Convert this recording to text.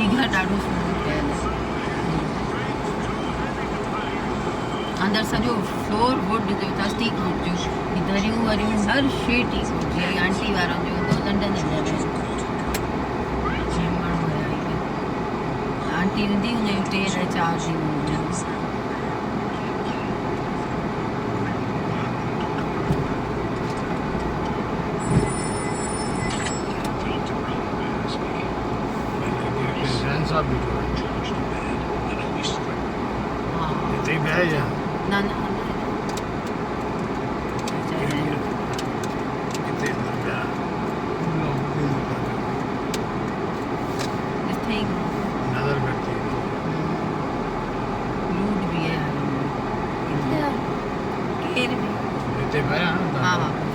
घर ॾाढो सुठो ठहियल आहे अंदरि सॼो फ्लोर वुड जो अथसि टीक वुड जो दरियूं वरियूं हर शइ टीक वुड जी आई आंटी वारनि जो हूंदो नंढनि आंटी हूंदी हुनजूं 3 या 4 ॾींहं हूंदियूं साहब भी इतने ही बह जा ना ना कितने अंदर बह ਇੱਥੇ ਹੀ नजर करती है रूट भी है केर भी इतने बह ना हाँ हाँ